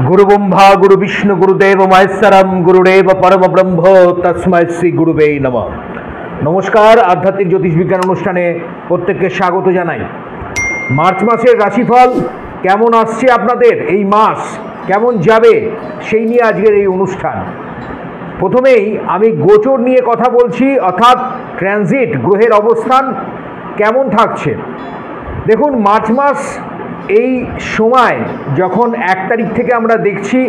गुरु ब्रह्मा गुरु विष्णु गुरुदेव महेश्वरम गुरुदेव परम ब्रह्म तस्मै श्री गुरुवे नमः। नमस्कार, आध्यात्मिक ज्योतिष विज्ञान अनुष्ठाने प्रत्येकকে স্বাগত জানাই। মার্চ মাসের রাশিফল কেমন আসছে, আপনাদের এই মাস কেমন যাবে সেই নিয়ে আজকের এই অনুষ্ঠান। প্রথমেই আমি গোচর নিয়ে কথা বলছি, অর্থাৎ ট্রানজিট গ্রহের অবস্থান কেমন থাকছে। দেখুন, মার্চ মাস এই সময় যখন 1 তারিখ থেকে আমরা দেখছি,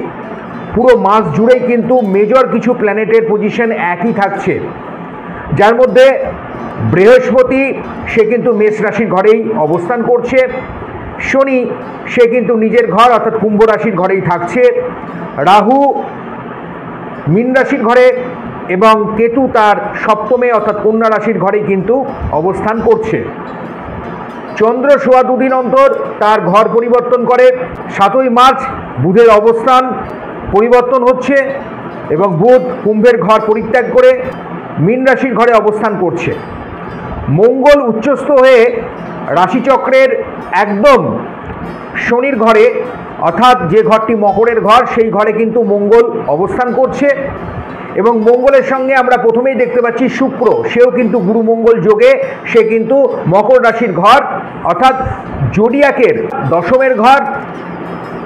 পুরো মাস জুড়েই কিন্তু মেজর কিছু প্ল্যানেটের পজিশন একই থাকছে, যার মধ্যে বৃহস্পতি সে কিন্তু মেষ রাশির ঘরেই অবস্থান করছে, শনি সে কিন্তু নিজের ঘর অর্থাৎ কুম্ভ রাশির ঘরেই থাকছে, রাহু মীন রাশির ঘরে এবং কেতু তার সপ্তমে অর্থাৎ কন্যা রাশির ঘরেই কিন্তু অবস্থান করছে। চন্দ্র সোয়া 2 দিন অন্তর তার ঘর পরিবর্তন করে। 7ই মার্চ বুধের অবস্থান পরিবর্তন হচ্ছে এবং বুধ কুম্ভের ঘর পরিত্যাগ করে মীন রাশির ঘরে অবস্থান করছে। মঙ্গল উচ্চস্থ হয়ে রাশিচক্রের একদম শনির ঘরে, অর্থাৎ যে ঘরটি মকরের ঘর, সেই ঘরে কিন্তু মঙ্গল অবস্থান করছে এবং মঙ্গলের সঙ্গে আমরা প্রথমেই দেখতে পাচ্ছি শুক্র, সেও কিন্তু গুরু মঙ্গল যোগে সে কিন্তু মকর রাশির ঘর অর্থাৎ জোডিয়াকের দশমের ঘর,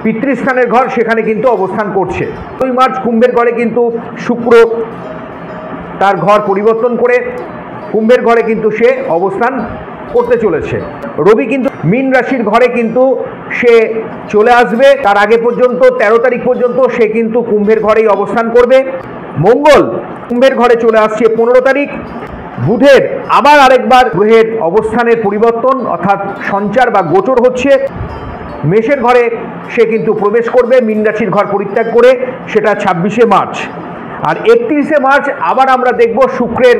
পিতৃস্থানের ঘর, সেখানে কিন্তু অবস্থান করছে। 2 মার্চ কুম্ভের ঘরে কিন্তু শুক্র তার ঘর পরিবর্তন করে কুম্ভের ঘরে কিন্তু সে অবস্থান করতে চলেছে। রবি কিন্তু মীন রাশির ঘরে কিন্তু সে চলে আসবে, তার আগে পর্যন্ত 13 তারিখ পর্যন্ত সে কিন্তু কুম্ভের ঘরেই অবস্থান করবে। মঙ্গল কুম্ভের ঘরে চলে আসছে 15 তারিখ। বুধের আবার আরেকবার গ্রহের অবস্থানের পরিবর্তন অর্থাৎ সঞ্চার বা গোচর হচ্ছে, মেষের ঘরে সে কিন্তু প্রবেশ করবে মীন রাশির ঘর পরিত্যাগ করে, সেটা 26শে মার্চ। আর 31শে মার্চ আবার আমরা দেখব শুক্রের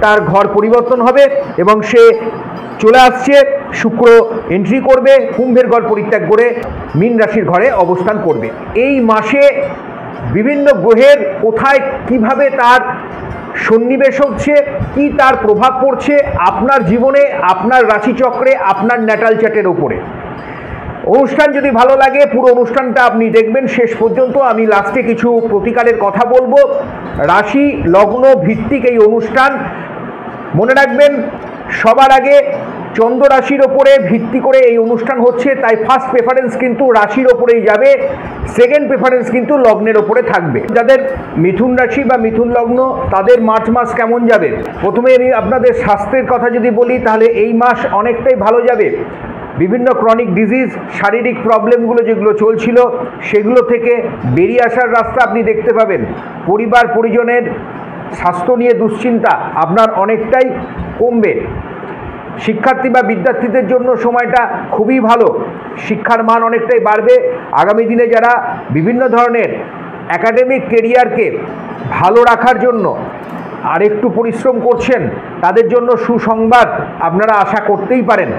তার ঘর পরিবর্তন হবে এবং সে চলে আসছে, শুক্র এন্ট্রি করবে কুম্ভের ঘর পরিত্যাগ করে মীন রাশির ঘরে অবস্থান করবে। এই মাসে বিভিন্ন গ্রহের কোথায় কিভাবে তার সন্নিবেশ হচ্ছে, কি তার প্রভাব পড়ছে আপনার জীবনে, আপনার রাশিচক্রে, আপনার ন্যাটাল চার্টের উপরে। অনুষ্ঠান যদি ভালো লাগে পুরো অনুষ্ঠানটা আপনি দেখবেন শেষ পর্যন্ত। আমি লাস্টে কিছু প্রতিকারের কথা বলবো। রাশি লগ্ন ভিত্তিক এই অনুষ্ঠান, মনে রাখবেন সবার আগে চন্দ্র রাশির ওপরে ভিত্তি করে এই অনুষ্ঠান হচ্ছে, তাই ফার্স্ট প্রেফারেন্স কিন্তু রাশির ওপরেই যাবে, সেকেন্ড প্রেফারেন্স কিন্তু লগ্নের ওপরে থাকবে। যাদের মিথুন রাশি বা মিথুন লগ্ন তাদের মার্চ মাস কেমন যাবে, প্রথমে আমি আপনাদের স্বাস্থ্যের কথা যদি বলি তাহলে এই মাস অনেকটাই ভালো যাবে। বিভিন্ন ক্রনিক ডিজিজ, শারীরিক প্রবলেমগুলো যেগুলো চলছিল সেগুলো থেকে বেরিয়ে আসার রাস্তা আপনি দেখতে পাবেন। পরিবার পরিজনের স্বাস্থ্য নিয়ে দুশ্চিন্তা আপনার অনেকটাই কমবে। শিক্ষার্থী বা বিদ্যার্থীদের জন্য সময়টা খুবই ভালো, শিক্ষার মান অনেকটাই বাড়বে। আগামী দিনে যারা বিভিন্ন ধরনের একাডেমিক কেরিয়ারকে ভালো রাখার জন্য আরেকটু পরিশ্রম করছেন, তাদের জন্য সুসংবাদ আপনারা আশা করতেই পারেন।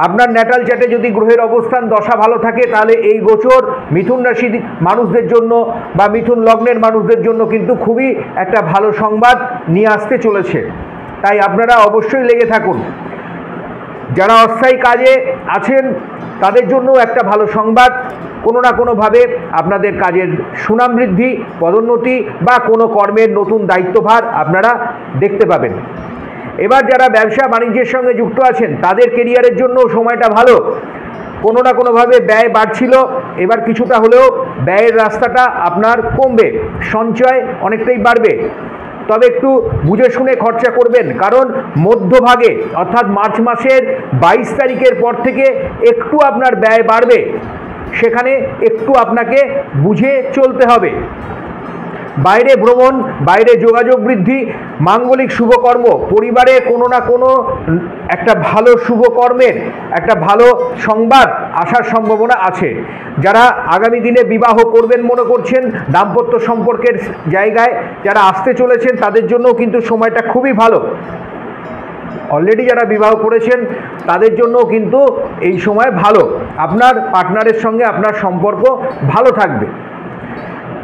আপনার ন্যাটাল চার্টে যদি গ্রহের অবস্থান দশা ভালো থাকে তাহলে এই গোচর মিথুন রাশির মানুষদের জন্য বা মিথুন লগ্নের মানুষদের জন্য কিন্তু খুবই একটা ভালো সংবাদ নিয়ে আসতে চলেছে, তাই আপনারা অবশ্যই লেগে থাকুন। যারা অস্থায়ী কাজে আছেন তাদের জন্য একটা ভালো সংবাদ, কোনো না কোনোভাবে আপনাদের কাজের সুনাম বৃদ্ধি, পদোন্নতি বা কোনো কর্মের নতুন দায়িত্বভার আপনারা দেখতে পাবেন। এবার যারা ব্যবসা বাণিজ্যের সঙ্গে যুক্ত আছেন তাদের কেরিয়ারের জন্য সময়টা ভালো। কোনো না কোনোভাবে ব্যয় বাড়ছিল, এবার কিছুটা হলেও ব্যয়ের রাস্তাটা আপনার কমবে, সঞ্চয় অনেকটাই বাড়বে। তবে একটু বুঝে শুনে খরচা করবেন, কারণ মধ্যভাগে অর্থাৎ মার্চ মাসের 22 তারিখের পর থেকে একটু আপনার ব্যয় বাড়বে, সেখানে একটু আপনাকে বুঝে চলতে হবে। বাইরে ভ্রমণ, বাইরে যোগাযোগ বৃদ্ধি, মাঙ্গলিক শুভকর্ম, পরিবারে কোনো না কোনো একটা ভালো শুভকর্মের একটা ভালো সংবাদ আসার সম্ভাবনা আছে। যারা আগামী দিনে বিবাহ করবেন মনে করছেন, দাম্পত্য সম্পর্কের জায়গায় যারা আসতে চলেছেন তাদের জন্য কিন্তু সময়টা খুবই ভালো। অলরেডি যারা বিবাহ করেছেন তাদের জন্য কিন্তু এই সময় ভালো, আপনার পার্টনারের সঙ্গে আপনার সম্পর্ক ভালো থাকবে।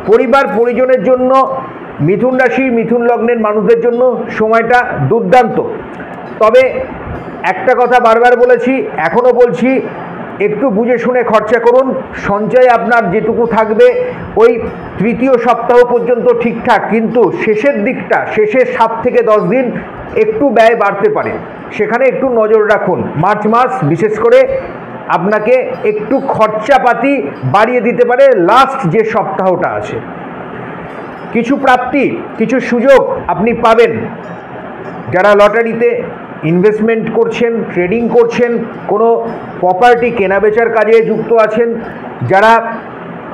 পরিবার পরিজনের জন্য মিথুন রাশি মিথুন লগ্নের মানুষদের জন্য সময়টা দুর্দান্ত। তবে একটা কথা বারবার বলেছি, এখনও বলছি, একটু বুঝে শুনে খরচা করুন। সঞ্চয় আপনার যেটুকু থাকবে ওই তৃতীয় সপ্তাহ পর্যন্ত ঠিকঠাক, কিন্তু শেষের দিকটা, শেষের 7 থেকে 10 দিন একটু ব্যয় বাড়তে পারে, সেখানে একটু নজর রাখুন। মার্চ মাস বিশেষ করে আপনাকে একটু খরচাপাতি বাড়িয়ে দিতে পারে লাস্ট যে সপ্তাহটা আছে। কিছু প্রাপ্তি, কিছু সুযোগ আপনি পাবেন। যারা লটারিতে ইনভেস্টমেন্ট করছেন, ট্রেডিং করছেন, কোনো প্রপার্টি কেনাবেচার কাজে যুক্ত আছেন, যারা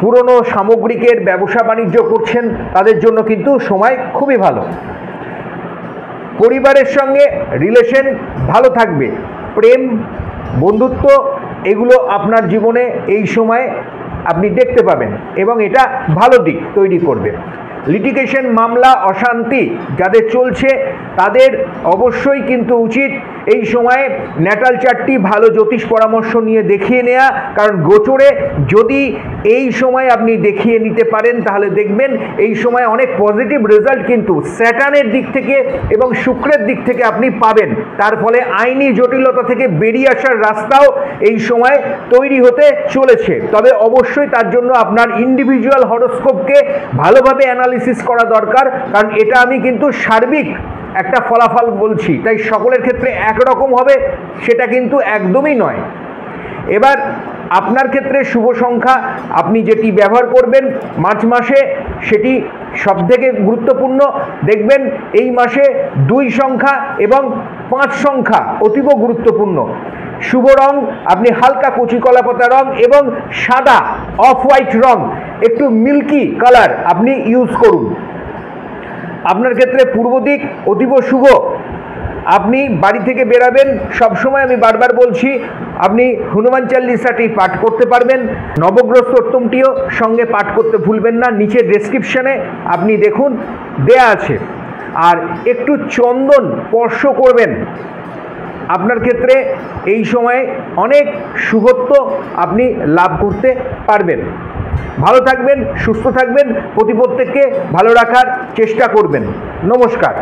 পুরনো সামগ্রিকের ব্যবসা বাণিজ্য করছেন, তাদের জন্য কিন্তু সময় খুবই ভালো। পরিবারের সঙ্গে রিলেশন ভালো থাকবে। প্রেম, বন্ধুত্ব এগুলো আপনার জীবনে এই সময়ে আপনি দেখতে পাবেন এবং এটা ভালো দিক তৈরি করবে। লিটিগেশন, মামলা, অশান্তি যাদের চলছে তাদের অবশ্যই কিন্তু উচিত এই সময়ে ন্যাটাল চার্টটি ভালো জ্যোতিষ পরামর্শ নিয়ে দেখিয়ে নেওয়া, কারণ গোচরে যদি এই সময় আপনি দেখিয়ে নিতে পারেন তাহলে দেখবেন এই সময় অনেক পজিটিভ রেজাল্ট কিন্তু স্যাটার্নের দিক থেকে এবং শুক্রের দিক থেকে আপনি পাবেন। তার ফলে আইনি জটিলতা থেকে বেরিয়ে আসার রাস্তাও এই সময় তৈরি হতে চলেছে। তবে অবশ্যই তার জন্য আপনার ইন্ডিভিজুয়াল হরোস্কোপকে ভালোভাবে অ্যানালিসিস করা দরকার, কারণ এটা আমি কিন্তু সার্বিক একটা ফলাফল বলছি, তাই সকলের ক্ষেত্রে একরকম হবে সেটা কিন্তু একদমই নয়। এবার আপনার ক্ষেত্রে শুভ সংখ্যা আপনি যেটি ব্যবহার করবেন মার্চ মাসে সেটি সবথেকে গুরুত্বপূর্ণ। দেখবেন এই মাসে 2 সংখ্যা এবং 5 সংখ্যা অতীব গুরুত্বপূর্ণ। শুভ রং আপনি হালকা কচি কলাপাতা রং এবং সাদা অফ হোয়াইট রং, একটু মিল্কি কালার আপনি ইউজ করুন। আপনার ক্ষেত্রে পূর্ব দিক অতীব শুভ। আপনি বাড়ি থেকে বেরাবেন, সবসময় আমি বারবার বলছি আপনি হনুমান চালিসাটি পাঠ করতে পারবেন। নবগ্রহ স্তোত্রটিও সঙ্গে পাঠ করতে ভুলবেন না, নিচে ডেসক্রিপশানে আপনি দেখুন দেয়া আছে। আর একটু চন্দন স্পর্শ করবেন। আপনার ক্ষেত্রে এই সময়ে অনেক শুভত্ব আপনি লাভ করতে পারবেন। ভালো থাকবেন, সুস্থ থাকবেন, প্রত্যেককে ভালো রাখার চেষ্টা করবেন। নমস্কার।